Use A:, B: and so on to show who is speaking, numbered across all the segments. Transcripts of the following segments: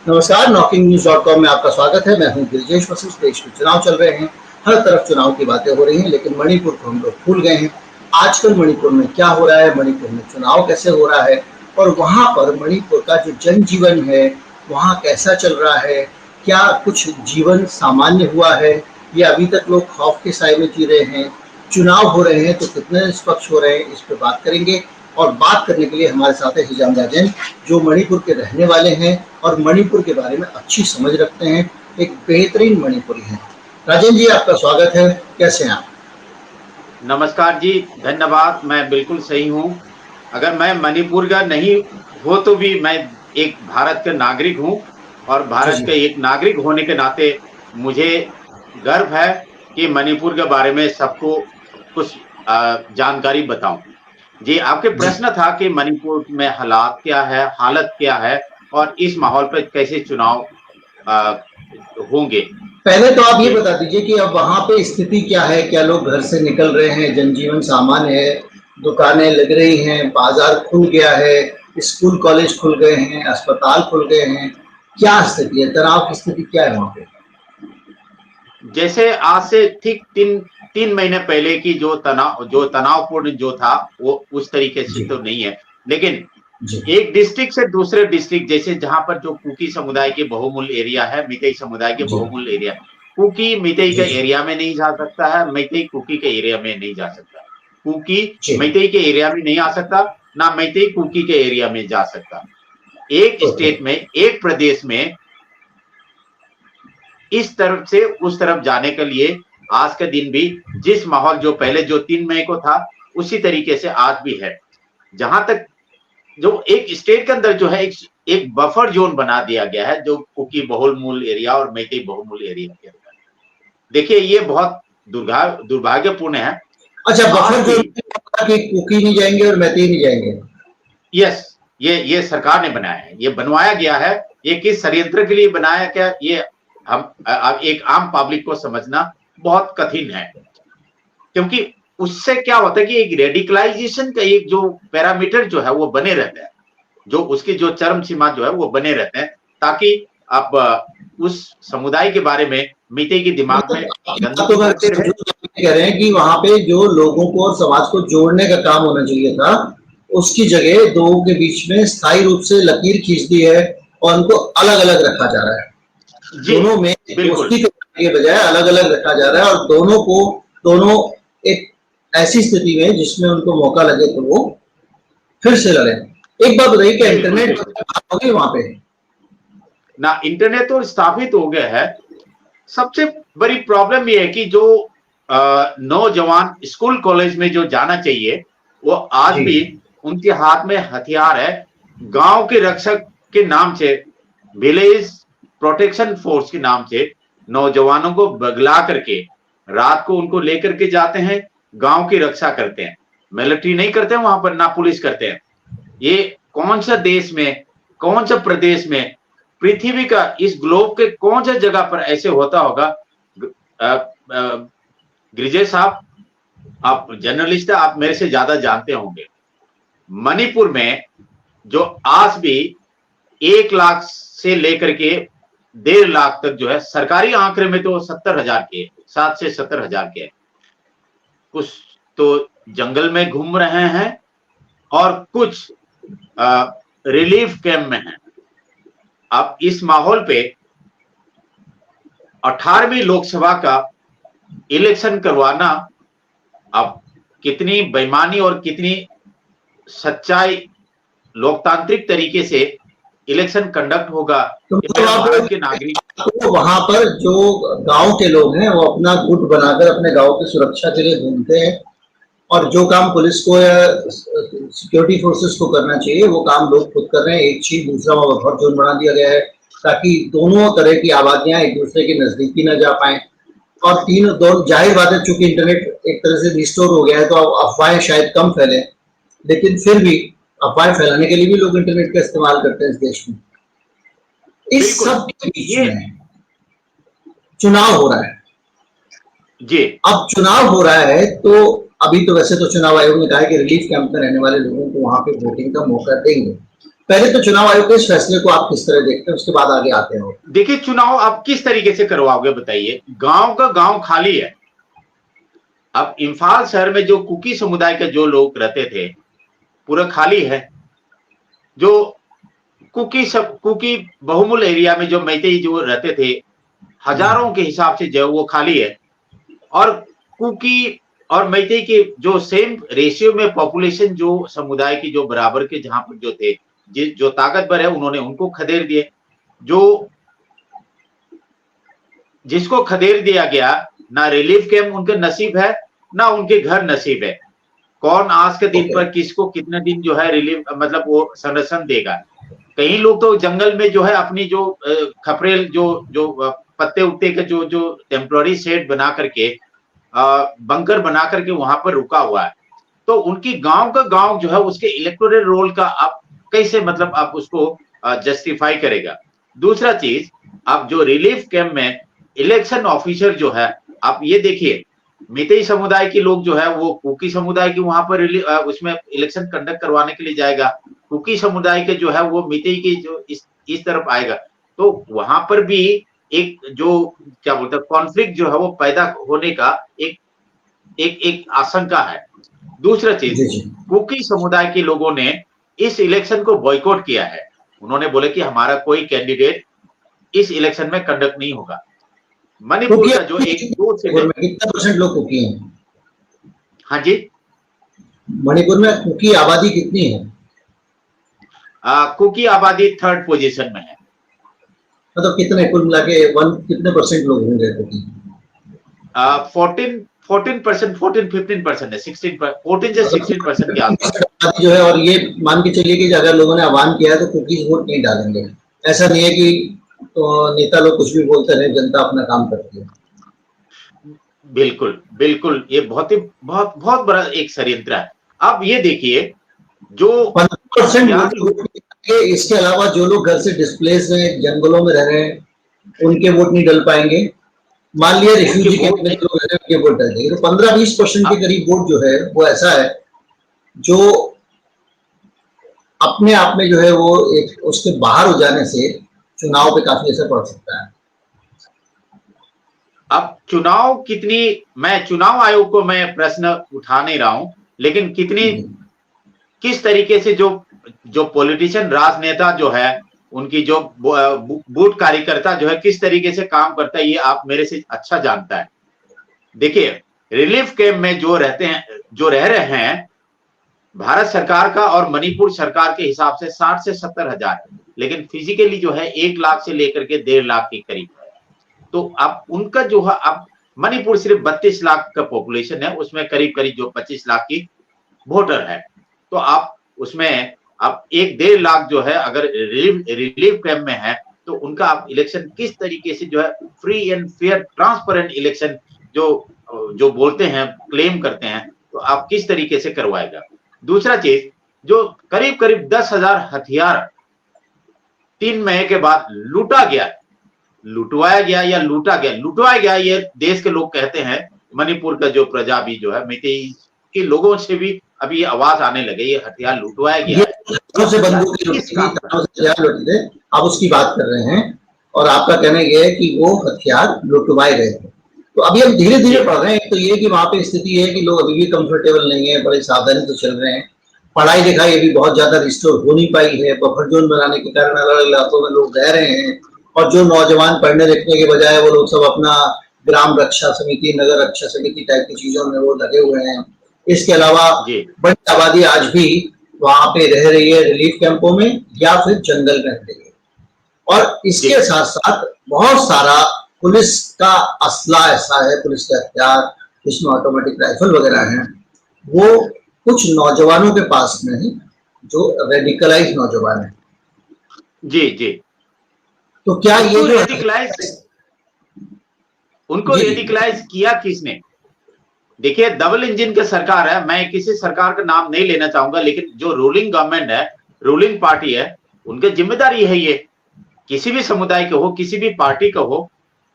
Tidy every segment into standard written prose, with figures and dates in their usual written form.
A: नमस्कार, knocking news.com में आपका स्वागत है। मैं हूं गिरिजेश वशिष्ठ। देश में चुनाव चल रहे हैं, हर तरफ चुनाव की बातें हो रही हैं, लेकिन मणिपुर को हम लोग भूल गए हैं। आजकल मणिपुर में क्या हो रहा है, मणिपुर में चुनाव कैसे हो रहा है और वहां पर मणिपुर का जो जनजीवन है वहां कैसा चल रहा है, क्या कुछ जीवन सामान्य हुआ है या अभी तक लोग खौफ के साए में जी रहे हैं, चुनाव हो रहे हैं तो कितने निष्पक्ष हो रहे हैं, इस पर बात करेंगे। और बात करने के लिए हमारे साथ है हिजाम राजन, जो मणिपुर के रहने वाले हैं और मणिपुर के बारे में अच्छी समझ रखते हैं, एक बेहतरीन मणिपुरी हैं। राजन जी, आपका स्वागत है। कैसे हैं आप?
B: नमस्कार जी, धन्यवाद। मैं बिल्कुल सही हूँ। अगर मैं मणिपुर का नहीं हो तो भी मैं एक भारत का नागरिक हूँ और भारत के एक नागरिक होने के नाते मुझे गर्व है कि मणिपुर के बारे में सबको कुछ जानकारी बताऊं। जी, आपके प्रश्न था कि मणिपुर में हालत क्या है और इस माहौल पर कैसे चुनाव होंगे।
A: पहले तो आप ये बता दीजिए कि अब वहां पे स्थिति क्या है, क्या लोग घर से निकल रहे हैं, जनजीवन सामान्य है, दुकानें लग रही हैं, बाजार खुल गया है, स्कूल कॉलेज खुल गए हैं, अस्पताल खुल गए हैं, क्या स्थिति है, तनाव की स्थिति क्या है वहां पे?
B: जैसे आज से ठीक तीन महीने पहले की जो तनावपूर्ण जो था वो उस तरीके से तो नहीं है, लेकिन एक डिस्ट्रिक्ट से दूसरे डिस्ट्रिक्ट, जैसे जहां पर जो कुकी समुदाय के बहुमूल एरिया है, मितेई समुदाय के बहुमूल एरिया, कुकी मितेई के एरिया में नहीं जा सकता है, मितेई कुकी के एरिया में नहीं जा सकता, कुकी मितेई के एरिया में नहीं आ सकता, ना मितेई कुकी के एरिया में जा सकता। एक स्टेट में, एक प्रदेश में इस तरफ से उस तरफ जाने के लिए आज के दिन भी जिस माहौल जो पहले जो 3 मई को था उसी तरीके से आज भी है। जहां तक जो एक स्टेट के अंदर जो है एक बफर जोन बना दिया गया है, जो कुकी बहुमूल एरिया और मैतेई बहुमूल एरिया के अंदर। देखिए, ये बहुत दुर्भाग्यपूर्ण है।
A: अच्छा, बफर जोन कि कुकी नहीं जाएंगे और मैतेई नहीं जाएंगे?
B: यस, ये सरकार ने बनाया है, ये बनवाया गया है। ये किस षड्यंत्र के लिए बनाया गया, ये हम एक आम पब्लिक को समझना बहुत कठिन है, क्योंकि उससे क्या होता है कि एक रेडिकलाइजेशन का एक जो पैरामीटर जो है वो बने रहता है, जो उसकी जो चरम सीमा जो है वो बने रहते हैं, ताकि आप उस समुदाय के बारे में मितेई के दिमाग में गंदगी भरते रहे।
A: कह रहे हैं कि वहां पे जो लोगों को और समाज को जोड़ने का काम होना चाहिए था, उसकी जगह लोगों के बीच में स्थायी रूप से लकीर खींच दी है और उनको अलग अलग रखा जा रहा है। दोनों में दोस्ती करने के बजाय अलग अलग रखा जा रहा है और दोनों एक ऐसी स्थिति में जिसमें उनको मौका लगे तो वो फिर से लड़े। एक बात बताइए, क्या इंटरनेट हो गई वहां पे?
B: ना, इंटरनेट तो स्थापित हो गया है। सबसे बड़ी प्रॉब्लम ये है कि जो नौजवान स्कूल कॉलेज में जो जाना चाहिए वो आज भी उनके हाथ में हथियार है। गांव के रक्षक के नाम से, विलेज प्रोटेक्शन फोर्स के नाम से नौजवानों को बगला करके रात को उनको लेकर के जाते हैं, गांव की रक्षा करते हैं। मिलिट्री नहीं करते हैं वहां पर, ना पुलिस करते हैं। ये कौन सा देश में, कौन सा प्रदेश में, पृथ्वी का इस ग्लोब के कौन सा जगह पर ऐसे होता होगा? गिरिजेश साहब, आप जर्नलिस्ट है, आप मेरे से ज्यादा जानते होंगे। मणिपुर में जो आज भी 1 लाख से लेकर के 1.5 लाख तक जो है, सरकारी आंकड़े में तो 70,000 के, 7 से 70,000 के, कुछ तो जंगल में घूम रहे हैं और कुछ रिलीफ कैंप में हैं। अब इस माहौल पे 18वीं लोकसभा का इलेक्शन करवाना, अब कितनी बेईमानी और कितनी सच्चाई लोकतांत्रिक तरीके से इलेक्शन कंडक्ट होगा, भारत के नागरिक।
A: तो वहां पर जो गांव के लोग हैं वो अपना गुट बनाकर अपने गांव की सुरक्षा के लिए घूमते हैं और जो काम पुलिस को या सिक्योरिटी फोर्सेस को करना चाहिए वो काम लोग खुद कर रहे हैं। एक चीज, दूसरा वहां बफर जोन बना दिया गया है ताकि दोनों तरह की आबादियां एक दूसरे के नजदीकी न जा पाए। और दोनों जाहिर बात है, चूंकि इंटरनेट एक तरह से रिस्टोर हो गया है तो अब अफवाहें शायद कम फैले, लेकिन फिर भी अफवाहें फैलाने के लिए भी लोग इंटरनेट का इस्तेमाल करते हैं इस देश में। इस सब के बीच में चुनाव हो रहा है
B: जी।
A: अब चुनाव हो रहा है तो अभी तो वैसे तो चुनाव आयोग ने कहा है कि रिलीफ कैंप में रहने वाले लोगों को वहां पे वोटिंग का मौका देंगे। पहले तो चुनाव आयोग के इस फैसले को आप किस तरह देखते हैं, उसके बाद आगे आते हैं।
B: देखिए, चुनाव आप किस तरीके से करवाओगे बताइए? गांव का गांव खाली है। अब इम्फाल शहर में जो कुकी समुदाय के जो लोग रहते थे पूरा खाली है। जो कुकी बहुमूल एरिया में जो मैतेई जो रहते थे हजारों के हिसाब से जो वो खाली है। और कुकी और मैतेई के जो सेम रेशियो में पॉपुलेशन जो समुदाय की जो बराबर के जहां पर जो थे जो ताकतवर है उन्होंने उनको खदेड़ दिए। जो जिसको खदेड़ दिया गया, ना रिलीफ कैंप उनके नसीब है ना उनके घर नसीब है। कौन आज के दिन पर किसको कितने दिन जो है रिलीफ मतलब वो संरक्षण देगा? कई लोग तो जंगल में जो है अपनी जो खपरेल जो पत्ते उत्ते के जो टेम्पररी शेड बना करके बंकर बना करके वहां पर रुका हुआ है। तो उनकी गांव का गांव जो है उसके इलेक्टोरल रोल का आप कैसे मतलब आप उसको जस्टिफाई करेगा? दूसरा चीज, आप जो रिलीफ कैंप में इलेक्शन ऑफिसर जो है, आप ये देखिए मैतेई समुदाय के लोग जो है वो कुकी समुदाय की वहां पर उसमें इलेक्शन कंडक्ट करवाने के लिए जाएगा। कुकी समुदाय के जो है वो मैतेई की जो इस तरफ आएगा। तो वहां पर भी एक जो क्या बोलते हैं कॉन्फ्लिक्ट जो है वो पैदा होने का एक एक एक आशंका है। दूसरा चीज, कुकी समुदाय के लोगों ने इस इलेक्शन को बॉयकॉट किया है। उन्होंने बोले कि हमारा कोई कैंडिडेट इस इलेक्शन में कंडक्ट नहीं होगा। मणिपुर का जो एक दो से
A: कितना परसेंट लोग कुकी हैं?
B: हाँ जी,
A: मणिपुर में कुकी आबादी कितनी है?
B: कुकी आबादी 3rd पोजीशन में है।
A: मतलब कितने कुल मिला के कितने परसेंट लोग होंगे कुकी?
B: 14-15% है। 14 से 16% के आसपास
A: जो है। और ये मान के चलिए कि अगर लोगों ने आह्वान किया है तो कुकीज वोट नहीं डालेंगे। ऐसा नहीं है कि तो नेता लोग कुछ भी बोलते रहे, जनता अपना काम करती है।
B: बिल्कुल बिल्कुल, ये बहुत बड़ा एक षड्यंत्र है। अब ये देखिए जो
A: 15% इसके अलावा जो लोग घर से डिस्प्लेस हैं, जंगलों में रह रहे हैं, उनके वोट नहीं डल पाएंगे। मान लिया रिफ्यूजी कैंप में लोग रह रहे हैं, वोट डल जाएंगे। तो 15-20% के करीब वोट जो है वो ऐसा है जो अपने आप में जो है वो एक उसके बाहर हो जाने से चुनाव पे काफी असर पड़ सकता है।
B: अब चुनाव कितनी, मैं चुनाव आयोग को मैं प्रश्न उठा नहीं रहा हूं, लेकिन किस तरीके से जो पॉलिटिशियन राजनेता जो है उनकी जो बूथ कार्यकर्ता जो है किस तरीके से काम करता है ये आप मेरे से अच्छा जानता है। देखिए, रिलीफ कैंप में जो रहते हैं जो रह रहे हैं भारत सरकार का और मणिपुर सरकार के हिसाब से 60 से 70 हजार, लेकिन फिजिकली जो है 1 लाख से लेकर के 1.5 लाख के करीब। तो अब उनका जो है, अब मणिपुर सिर्फ 32 लाख का पॉपुलेशन है, उसमें करीब करीब जो 25 लाख की वोटर है। तो आप उसमें आप 1-1.5 लाख जो है अगर रिलीफ कैंप में है तो उनका आप इलेक्शन किस तरीके से जो है free and fair transparent election जो बोलते हैं क्लेम करते हैं तो आप किस तरीके से करवाएगा? दूसरा चीज, जो करीब करीब 10,000 हथियार 3 महीने के बाद लुटवाया गया, ये देश के लोग कहते हैं। मणिपुर का जो प्रजा भी जो है मैतेई के लोगों से भी अभी ये आवाज आने लगे ये हथियार लुटवाया गया है।
A: आप उसकी बात कर रहे हैं और आपका कहना यह है कि वो हथियार लुटवाए गए थे। तो अभी हम धीरे धीरे पढ़ रहे हैं। तो ये कि वहां पे स्थिति है कि लोग अभी भी कंफर्टेबल नहीं है, बड़े सावधानी से चल रहे हैं। पढ़ाई लिखाई अभी बहुत ज्यादा रिस्टोर हो नहीं पाई है। बफर जोन बनाने के कारण अलग अलग इलाकों में लोग रह रहे हैं और जो नौजवान पढ़ने लिखने के बजाय वो लोग सब अपना ग्राम रक्षा समिति, नगर रक्षा समिति टाइप की चीजों में वो लगे हुए हैं। इसके अलावा बड़ी आबादी आज भी वहां पे रह रही है रिलीफ कैंपों में या फिर जंगल में रह रही है। और इसके साथ साथ बहुत सारा पुलिस का असला ऐसा है, पुलिस के हथियार जिसमें ऑटोमेटिक राइफल वगैरह हैं, वो कुछ नौजवानों के पास में है जो रेडिकलाइज नौजवान है।
B: जी जी।
A: तो क्या ये जो
B: उनको रेडिकलाइज किया किसने? देखिए, डबल इंजन की सरकार है। मैं किसी सरकार का नाम नहीं लेना चाहूंगा, लेकिन जो रूलिंग गवर्नमेंट है, रूलिंग पार्टी है, उनकी जिम्मेदारी है ये। किसी भी समुदाय का हो, किसी भी पार्टी का हो,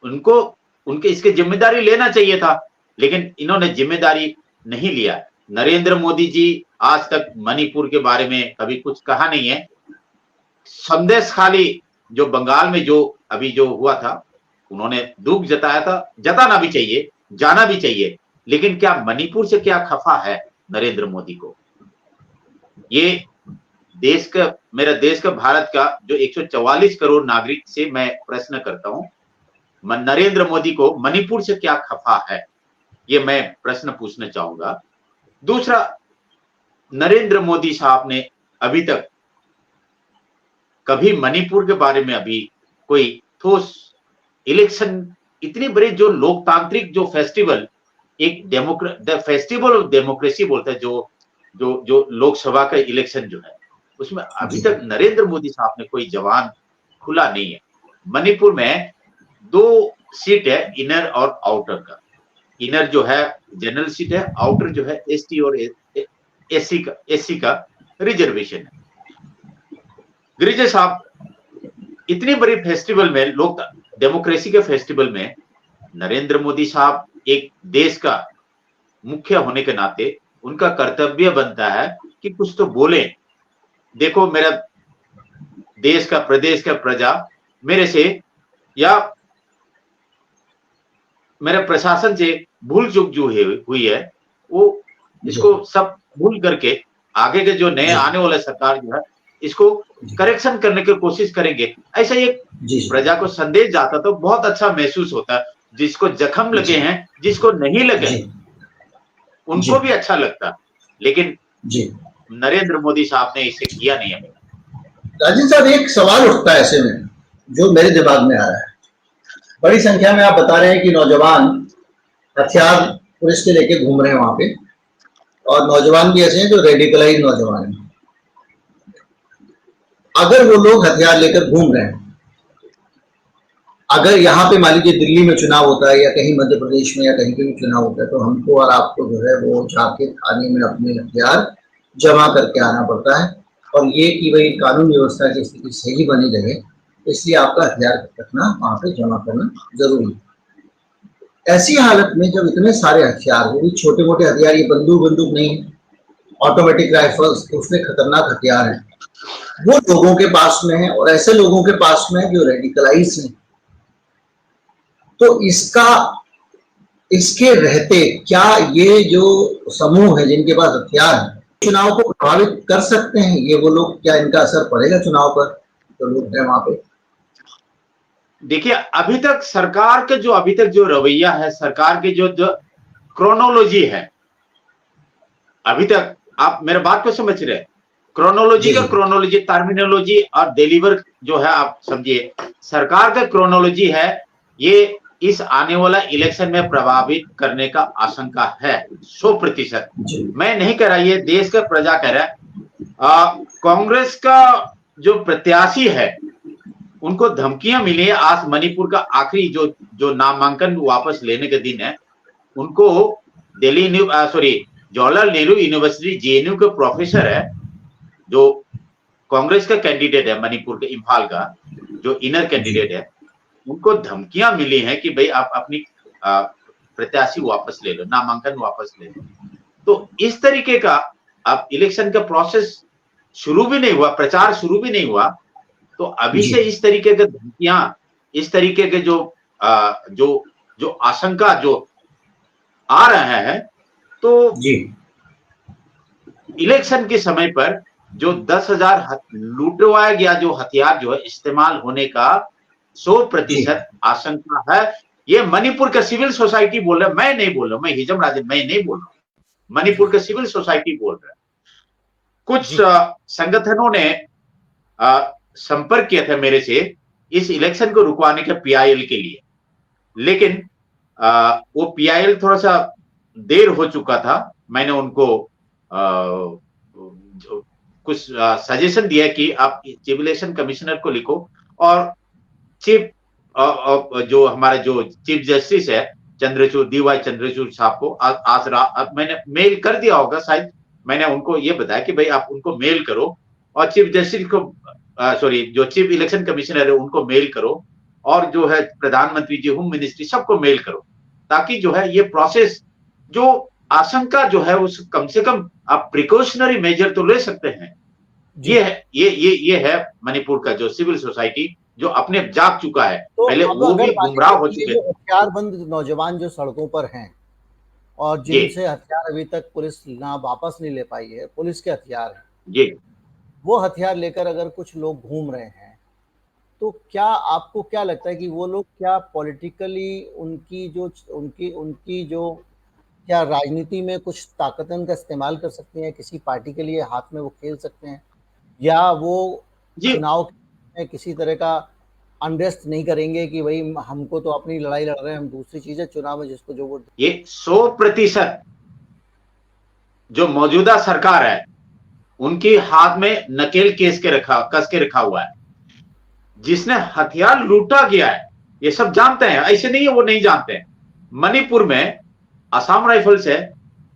B: उनके इसकी जिम्मेदारी लेना चाहिए था, लेकिन इन्होंने जिम्मेदारी नहीं लिया। नरेंद्र मोदी जी आज तक मणिपुर के बारे में कभी कुछ कहा नहीं है। संदेश खाली जो बंगाल में जो अभी जो हुआ था, उन्होंने दुख जताया था, जताना भी चाहिए, जाना भी चाहिए, लेकिन क्या मणिपुर से क्या खफा है नरेंद्र मोदी को? ये देश का, मेरा देश का, भारत का जो 144 करोड़ नागरिक से मैं प्रश्न करता हूं, नरेंद्र मोदी को मणिपुर से क्या खफा है, ये मैं प्रश्न पूछना चाहूंगा। दूसरा, नरेंद्र मोदी साहब ने अभी तक कभी मणिपुर के बारे में अभी कोई ठोस इलेक्शन, इतनी बड़ी जो लोकतांत्रिक जो फेस्टिवल, एक फेस्टिवल ऑफ डेमोक्रेसी बोलते हैं, जो जो जो लोकसभा का इलेक्शन जो है, उसमें अभी तक नरेंद्र मोदी साहब ने कोई जवान खुला नहीं है। मणिपुर में 2 सीट है, इनर और आउटर का। इनर जो है जनरल सीट है, आउटर जो है एसटी और एससी का रिजर्वेशन है। गिरिजा साहब, इतनी बड़ी फेस्टिवल में, लोक डेमोक्रेसी के फेस्टिवल में, नरेंद्र मोदी साहब एक देश का मुख्य होने के नाते उनका कर्तव्य बनता है कि कुछ तो बोले। देखो, मेरा देश का, प्रदेश का प्रजा मेरे से या मेरे प्रशासन से भूल चूक जो हुई है, वो इसको सब भूल करके आगे के जो नए आने वाले सरकार जो है, इसको करेक्शन करने की कोशिश करेंगे। ऐसा एक प्रजा को संदेश जाता तो बहुत अच्छा महसूस होता है। जिसको जख्म लगे हैं, जिसको नहीं लगे, उनको भी अच्छा लगता। लेकिन नरेंद्र मोदी साहब ने इसे किया नहीं है।
A: राजीव साहब, एक सवाल उठता है ऐसे में जो मेरे दिमाग में आ रहा है। बड़ी संख्या में आप बता रहे हैं कि नौजवान हथियार पुलिस के लेके घूम रहे हैं वहां पे, और नौजवान भी ऐसे हैं जो रेडिकलाइज नौजवान हैं। अगर वो लोग हथियार लेकर घूम रहे हैं, अगर यहाँ पे मान लीजिए दिल्ली में चुनाव होता है या कहीं मध्य प्रदेश में या कहीं पे भी चुनाव होता है, तो हमको और आपको जो है वो जाके थाने में अपने हथियार जमा करके आना पड़ता है, और ये कि भाई कानून व्यवस्था की स्थिति सही बनी रहे, इसलिए आपका हथियार रखना, वहां पे जमा करना जरूरी है। ऐसी हालत में जब इतने सारे हथियार, वो भी छोटे मोटे हथियार, ये बंदूक नहीं है, ऑटोमेटिक राइफल्स, उसमें खतरनाक हथियार है, वो लोगों के पास में है, और ऐसे लोगों के पास में जो रेडिकलाइज हैं, तो इसके रहते क्या ये जो समूह है जिनके पास हथियार है, चुनाव को प्रभावित कर सकते हैं? ये वो लोग, क्या इनका असर पड़ेगा चुनाव पर जो लोग हैं वहां पे?
B: देखिए, अभी तक सरकार का जो अभी तक जो रवैया है, सरकार की जो क्रोनोलॉजी है, अभी तक आप मेरे बात को समझ रहे हैं? क्रोनोलॉजी, टर्मिनोलॉजी और डिलीवर जो है, आप समझिए, सरकार का क्रोनोलॉजी है, ये इस आने वाला इलेक्शन में प्रभावित करने का आशंका है 100%। मैं नहीं कह रहा, ये देश का प्रजा कह रहा है। कांग्रेस का जो प्रत्याशी है, उनको धमकियां मिली है। आज मणिपुर का आखिरी जो नामांकन वापस लेने के दिन है, उनको जवाहरलाल नेहरू यूनिवर्सिटी जेएनयू के प्रोफेसर है, जो कांग्रेस का कैंडिडेट है मणिपुर के, इम्फाल का जो इनर कैंडिडेट है, उनको धमकियां मिली हैं कि भाई आप अपनी प्रत्याशी वापस ले लो, नामांकन वापस ले लो। तो इस तरीके का अब इलेक्शन का प्रोसेस शुरू भी नहीं हुआ, प्रचार शुरू भी नहीं हुआ, तो अभी से इस तरीके के धमकियां, इस तरीके के जो आशंका जो आ रहा है, तो इलेक्शन के समय पर जो 10,000 लूटवाया गया जो हथियार जो है, इस्तेमाल होने का 100% आशंका है। ये मणिपुर का सिविल सोसाइटी बोल रहा है, मैं नहीं बोल रहा, मैं हिजम राजन मैं नहीं बोल रहा, मणिपुर का सिविल सोसाइटी बोल रहा है। कुछ संगठनों ने संपर्क किया था मेरे से इस इलेक्शन को रुकवाने के पीआईएल के लिए, लेकिन वो पीआईएल थोड़ा सा देर हो चुका था। मैंने उनको कुछ सजेशन दिया कि आप चीफ इलेक्शन कमिश्नर को लिखो, और चीफ जो हमारे जो चीफ जस्टिस है चंद्रचूड़, DY चंद्रचूड़ साहब को आज रात मैंने मेल कर दिया होगा शायद। मैंने उनको ये बताया कि भाई आप उनको मेल करो, और चीफ जस्टिस को जो चीफ इलेक्शन कमिश्नर है उनको मेल करो, और जो है प्रधानमंत्री जी, होम मिनिस्ट्री, सबको मेल करो, ताकि जो है ये प्रोसेस, जो आशंका जो है उस कम से कम आप प्रिकॉशनरी मेजर तो ले सकते हैं। ये है मणिपुर का जो सिविल सोसाइटी जो अपने जाग चुका है।
C: तो
B: पहले
C: अब
B: वो
C: अगर
B: भी
C: मान
B: गुमराह हो
C: लीजिए
B: चुके
C: ये जो हथियारबंद नौजवान जो सड़कों पर हैं और
B: जी
C: जिनसे हथियार अभी तक पुलिस ना वापस नहीं ले पाई है, पुलिस के हथियार हैं,
B: जी
C: वो हथियार लेकर अगर कुछ लोग घूम रहे हैं, तो क्या आपको क्या लगता है कि वो लोग क्या पॉलिटिकली उनकी उनकी जो क्या राजनीति में कुछ ताकतन का इस्तेमाल कर सकते हैं, किसी पार्टी के लिए हाथ में वो खेल सकते हैं, या वो
B: जी
C: चुनाव में किसी तरह का अनरेस्ट नहीं करेंगे कि भाई हमको तो अपनी लड़ाई लड़ रहे हैं, हम दूसरी चीज है, चुनाव में जिसको जो वोट।
B: ये 100% जो मौजूदा सरकार है उनके हाथ में नकेल कस के रखा हुआ है। जिसने हथियार लूटा गया है ये सब जानते हैं, ऐसे नहीं है वो नहीं जानते हैं। मणिपुर में असम राइफल्स है,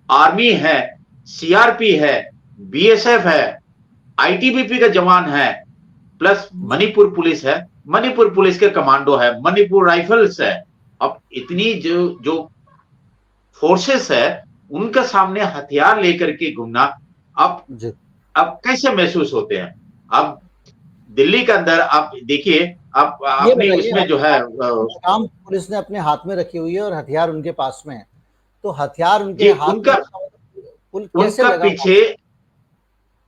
B: आर्मी है, सीआरपी है, बीएसएफ है, आईटीबीपी का जवान है, प्लस मणिपुर पुलिस है, मणिपुर पुलिस के कमांडो है, मणिपुर राइफल्स है। अब इतनी जो फोर्सेस है उनके सामने हथियार लेकर के घूमना अब
C: जी
B: अब कैसे महसूस होते हैं। अब दिल्ली के अंदर आप देखिए, आप
C: ये
B: अपनी
C: बताइए,
B: उसमें जो है
C: काम पुलिस ने अपने हाथ में रखी हुई है और हथियार उनके पास में है, तो हथियार उनके
B: जी
C: हाथ में कैसे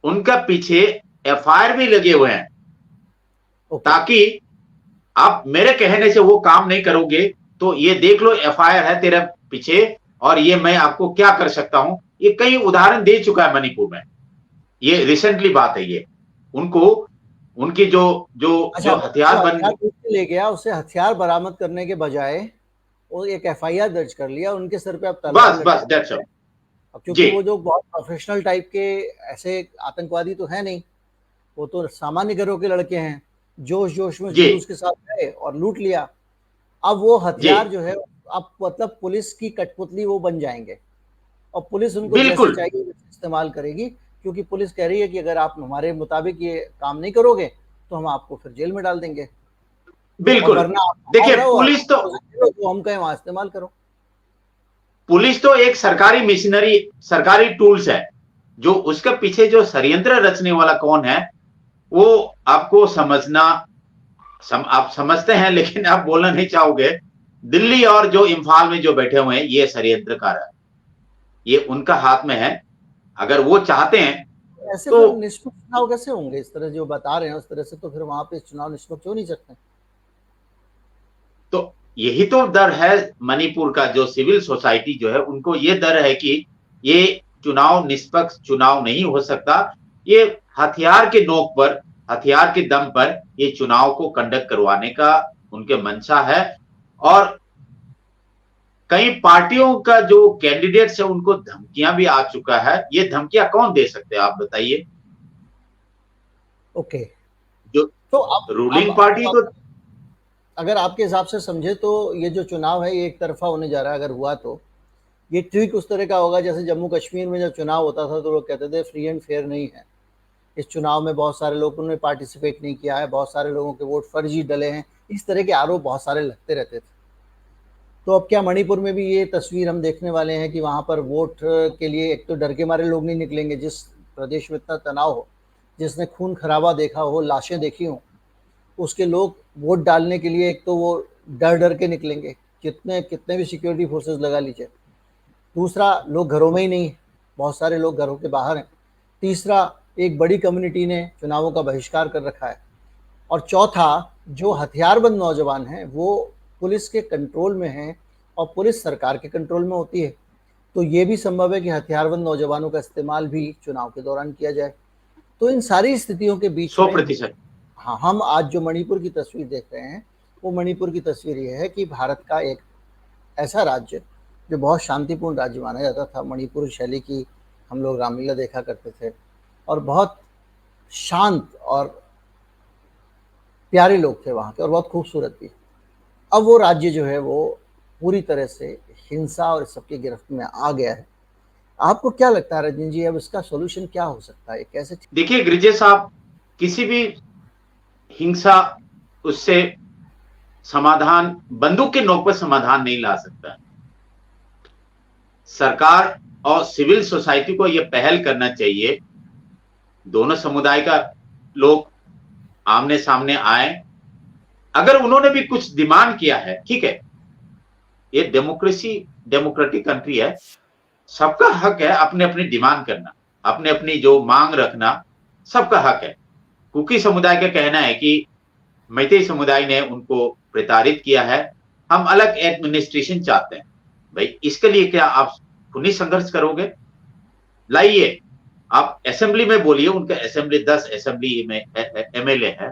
B: उनका
C: लगा?
B: पीछे एफआईआर भी लगे हुए हैं, ताकि आप मेरे कहने से वो काम नहीं करोगे तो ये देख लो एफआईआर है तेरे पीछे और ये मैं आपको क्या कर सकता हूं। ये कई उदाहरण दे चुका है मणिपुर में, ये रिसेंटली बात है। ये उनको उनकी जो जो
C: अच्छा,
B: जो हथियार बन
C: ले गया, उसे हथियार बरामद करने के बजाय वो एक एफआईआर दर्ज कर लिया, उनके सर पे अब तलवार
B: बस दैट्स ऑल।
C: अब क्योंकि वो जो बहुत प्रोफेशनल टाइप के ऐसे आतंकवादी तो है नहीं, वो तो सामान्य घरों के लड़के हैं, जोश में जुलूस के साथ गए और लूट लिया। अब वो हथियार जो है अब मतलब पुलिस की कठपुतली वो बन जाएंगे और पुलिस उनको जैसे चाहिए इस्तेमाल करेगी, क्योंकि पुलिस कह रही है कि अगर आप हमारे मुताबिक ये काम नहीं करोगे तो हम आपको फिर जेल में डाल देंगे।
B: बिल्कुल, देखिए पुलिस तो
C: जो हम कहें वहां इस्तेमाल करो।
B: पुलिस तो एक सरकारी मिशनरी, सरकारी टूल्स है। जो उसके पीछे जो षड्यंत्र रचने वाला कौन है वो आपको समझना आप समझते हैं, लेकिन आप बोलना नहीं चाहोगे। दिल्ली और जो इम्फाल में जो बैठे हुए हैं ये षड्यंत्रकार है, ये उनका हाथ में है। अगर वो चाहते हैं
C: ऐसे तो निष्पक्ष चुनाव कैसे होंगे? इस तरह जो बता रहे हैं उस तरह से तो फिर वहां पे चुनाव निष्पक्ष हो नहीं सकते।
B: तो यही तो डर है मणिपुर का, जो सिविल सोसाइटी जो है उनको ये डर है कि ये चुनाव निष्पक्ष चुनाव नहीं हो सकता। ये हथियार के नोक पर, हथियार के दम पर ये चुनाव को कंडक्ट करवाने का उनके मंशा है। और कई पार्टियों का जो कैंडिडेट्स है उनको धमकियां भी आ चुका है। ये धमकियां कौन दे सकते हैं आप बताइए?
C: ओके,
B: जो
C: तो अब
B: रूलिंग पार्टी तो
C: अगर आपके हिसाब से समझे तो ये जो चुनाव है ये एक तरफा होने जा रहा है। अगर हुआ तो ये ठीक उस तरह का होगा जैसे जम्मू कश्मीर में जब चुनाव होता था तो लोग कहते थे फ्री एंड फेयर नहीं है, इस चुनाव में बहुत सारे लोगों ने पार्टिसिपेट नहीं किया है, बहुत सारे लोगों के वोट फर्जी डले हैं, इस तरह के आरोप बहुत सारे लगते रहते थे। तो अब क्या मणिपुर में भी ये तस्वीर हम देखने वाले हैं कि वहाँ पर वोट के लिए एक तो डर के मारे लोग नहीं निकलेंगे, जिस प्रदेश में इतना तनाव हो, जिसने खून खराबा देखा हो, लाशें देखी हों, उसके लोग वोट डालने के लिए एक तो वो डर के निकलेंगे, कितने भी सिक्योरिटी फोर्सेस लगा लीजिए। दूसरा, लोग घरों में ही नहीं, बहुत सारे लोग घरों के बाहर हैं। तीसरा, एक बड़ी कम्युनिटी ने चुनावों का बहिष्कार कर रखा है। और चौथा, जो हथियारबंद नौजवान हैं वो पुलिस के कंट्रोल में हैं और पुलिस सरकार के कंट्रोल में होती है, तो ये भी संभव है कि हथियारबंद नौजवानों का इस्तेमाल भी चुनाव के दौरान किया जाए। तो इन सारी स्थितियों के बीच
B: 100%।
C: हाँ, हम आज जो मणिपुर की तस्वीर देख रहे हैं वो मणिपुर की तस्वीर ये है कि भारत का एक ऐसा राज्य जो बहुत शांतिपूर्ण राज्य माना जाता था, मणिपुर शैली की हम लोग रामलीला देखा करते थे और बहुत शांत और प्यारे लोग थे वहाँ के और बहुत खूबसूरत भी। अब वो राज्य जो है वो पूरी तरह से हिंसा और सबकी गिरफ्त में आ गया है। आपको क्या लगता है रजनी जी, अब इसका सॉल्यूशन क्या हो सकता है? कैसे?
B: देखिए गिरिजे साहब, किसी भी हिंसा उससे समाधान बंदूक के नोक पर समाधान नहीं ला सकता। सरकार और सिविल सोसाइटी को यह पहल करना चाहिए दोनों समुदाय का लोग आमने सामने आए, अगर उन्होंने भी कुछ डिमांड किया है, ठीक है, ये डेमोक्रेटिक कंट्री है, सबका हक है अपने अपनी डिमांड करना, अपने अपनी जो मांग रखना, सबका हक है। कुकी समुदाय का कहना है कि मैतेई समुदाय ने उनको प्रताड़ित किया है, हम अलग एडमिनिस्ट्रेशन चाहते हैं। भाई इसके लिए क्या आप खूनी संघर्ष करोगे? लाइए, आप असेंबली में बोलिए, उनका असेंबली 10 असेंबली में एमएलए है,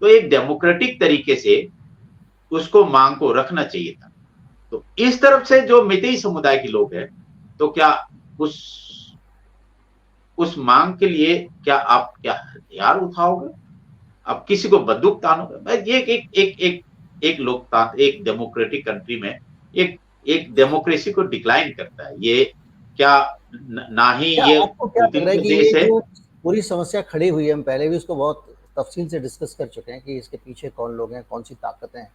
B: तो एक डेमोक्रेटिक तरीके से उसको मांग को रखना चाहिए था। तो इस तरफ से जो मैतेई समुदाय के लोग हैं, तो क्या उस मांग के लिए क्या आप क्या हथियार उठाओगे? आप किसी को बंदूक तानोगे? ये एक लोकतांत्र, एक डेमोक्रेटिक कंट्री में एक डेमोक्रेसी को डिक्लाइन करता है। ये क्या ना ही
C: क्या
B: ये
C: आपको क्या लग
B: पुतिन
C: रहा है
B: का
C: कि
B: देश
C: ये
B: है।
C: जो पूरी समस्या खड़ी हुई है, हम पहले भी उसको बहुत तफसील से डिस्कस कर चुके हैं कि इसके पीछे कौन लोग हैं, कौन सी ताकतें हैं,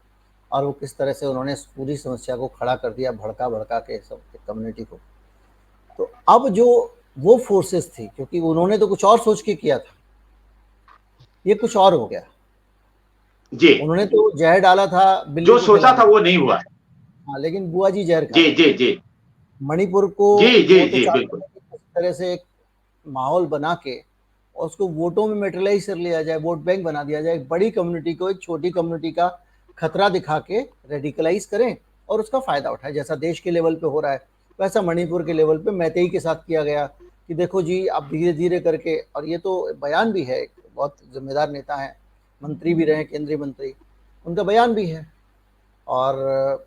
C: और वो किस तरह से उन्होंने इस पूरी समस्या को खड़ा कर दिया, भड़का भड़का के सब कम्युनिटी को। तो अब जो वो फोर्सेस थी, क्योंकि उन्होंने तो कुछ और सोच के किया था, ये कुछ और हो गया।
B: जी,
C: उन्होंने तो जहर डाला था बिल्ली
B: जो
C: को
B: सोचा था
C: खिलाने,
B: वो नहीं हुआ है।
C: हाँ, लेकिन बुआ जी जहर खा
B: जी
C: गई।
B: जी जी
C: मणिपुर को
B: जी जी
C: वो तो
B: जी
C: चाहते
B: बिल्कुल।
C: थे कि इस तरह से एक माहौल बना के और उसको वोटों में मेटेरियलाइज कर लिया जाए, वोट बैंक बना दिया जाए, एक बड़ी कम्युनिटी को एक छोटी कम्युनिटी का खतरा दिखा के रेडिकलाइज करें और उसका फायदा उठाएं। जैसा देश के लेवल पे हो रहा है, वैसा मणिपुर के लेवल पे मैतेई के साथ किया गया कि देखो जी, आप धीरे धीरे करके, और ये तो बयान भी है, बहुत जिम्मेदार नेता हैं, मंत्री भी रहे, केंद्रीय मंत्री, उनका बयान भी है, और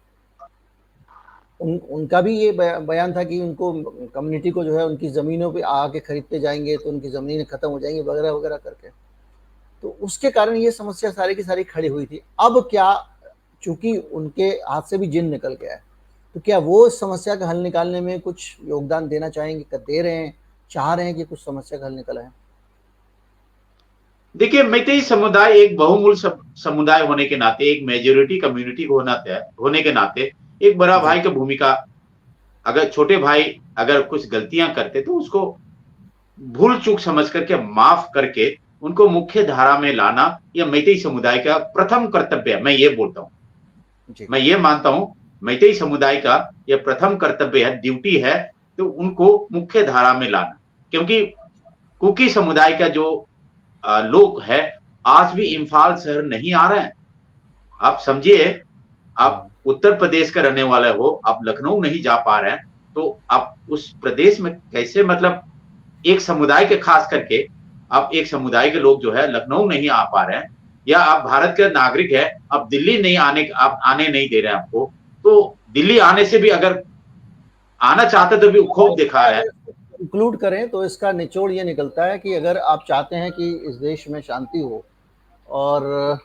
C: उनका भी ये बयान था कि उनको कम्युनिटी को जो है उनकी ज़मीनों पे आके खरीदते जाएंगे तो उनकी ज़मीनें ख़त्म हो जाएंगी वगैरह वगैरह करके। तो उसके कारण ये समस्या सारी की सारी खड़ी हुई थी। अब क्या, चूंकि उनके हाथ से भी जिन निकल गया है, तो क्या वो इस समस्या का हल निकालने में कुछ योगदान देना चाहेंगे, दे रहे हैं, चाह रहे हैं कि कुछ समस्या का हल निकला है?
B: देखिए, मैतेई समुदाय एक बहुमूल्य समुदाय होने के नाते, एक मेजोरिटी कम्युनिटी होने के नाते एक बड़ा भाई की भूमिका, अगर छोटे भाई अगर कुछ गलतियां करते तो उसको भूल चूक समझ करके माफ करके उनको मुख्य धारा में लाना, यह मैतेई समुदाय का प्रथम कर्तव्य है। मैं ये बोलता हूँ, मैं ये मानता हूँ, मैतेई समुदाय का यह प्रथम कर्तव्य है, ड्यूटी है, तो उनको मुख्य धारा में लाना। क्योंकि कुकी समुदाय का जो लोग है आज भी इम्फाल शहर नहीं आ रहे हैं। आप समझिए, आप उत्तर प्रदेश का रहने वाले हो, आप लखनऊ नहीं जा पा रहे हैं, तो आप उस प्रदेश में कैसे, मतलब एक समुदाय के खास करके आप एक समुदाय के लोग जो है लखनऊ नहीं आ पा रहे हैं, या आप भारत के नागरिक है, आप दिल्ली नहीं आप आने नहीं दे रहे हैं आपको, तो दिल्ली आने से भी अगर आना चाहते तो भी खूब दिखा है।
C: इंक्लूड करें तो इसका निचोड़ ये निकलता है कि अगर आप चाहते हैं कि इस देश में शांति हो, और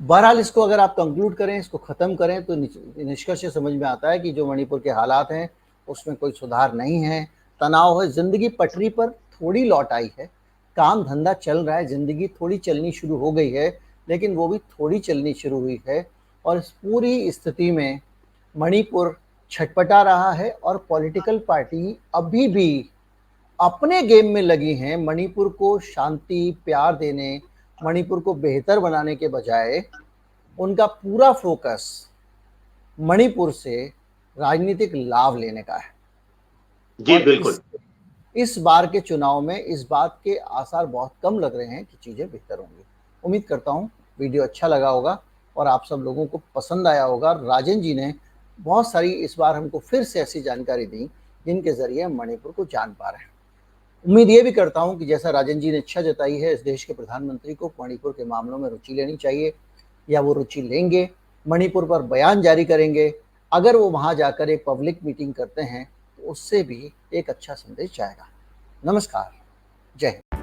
C: बहरहाल इसको अगर आप कंक्लूड करें, इसको ख़त्म करें, तो निष्कर्ष से समझ में आता है कि जो मणिपुर के हालात हैं उसमें कोई सुधार नहीं है, तनाव है, ज़िंदगी पटरी पर थोड़ी लौट आई है, काम धंधा चल रहा है, ज़िंदगी थोड़ी चलनी शुरू हो गई है, लेकिन वो भी थोड़ी चलनी शुरू हुई है। और इस पूरी स्थिति में मणिपुर छटपटा रहा है और पॉलिटिकल पार्टी अभी भी अपने गेम में लगी हैं, मणिपुर को शांति प्यार देने, मणिपुर को बेहतर बनाने के बजाय उनका पूरा फोकस मणिपुर से राजनीतिक लाभ लेने का है।
B: जी बिल्कुल।
C: इस बार के चुनाव में इस बात के आसार बहुत कम लग रहे हैं कि चीज़ें बेहतर होंगी। उम्मीद करता हूँ वीडियो अच्छा लगा होगा और आप सब लोगों को पसंद आया होगा। राजन जी ने बहुत सारी इस बार हमको फिर से ऐसी जानकारी दी जिनके ज़रिए हम मणिपुर को जान पा रहे हैं। उम्मीद ये भी करता हूं कि जैसा राजन जी ने इच्छा जताई है, इस देश के प्रधानमंत्री को मणिपुर के मामलों में रुचि लेनी चाहिए, या वो रुचि लेंगे, मणिपुर पर बयान जारी करेंगे। अगर वो वहां जाकर एक पब्लिक मीटिंग करते हैं तो उससे भी एक अच्छा संदेश जाएगा। नमस्कार, जय हिंद।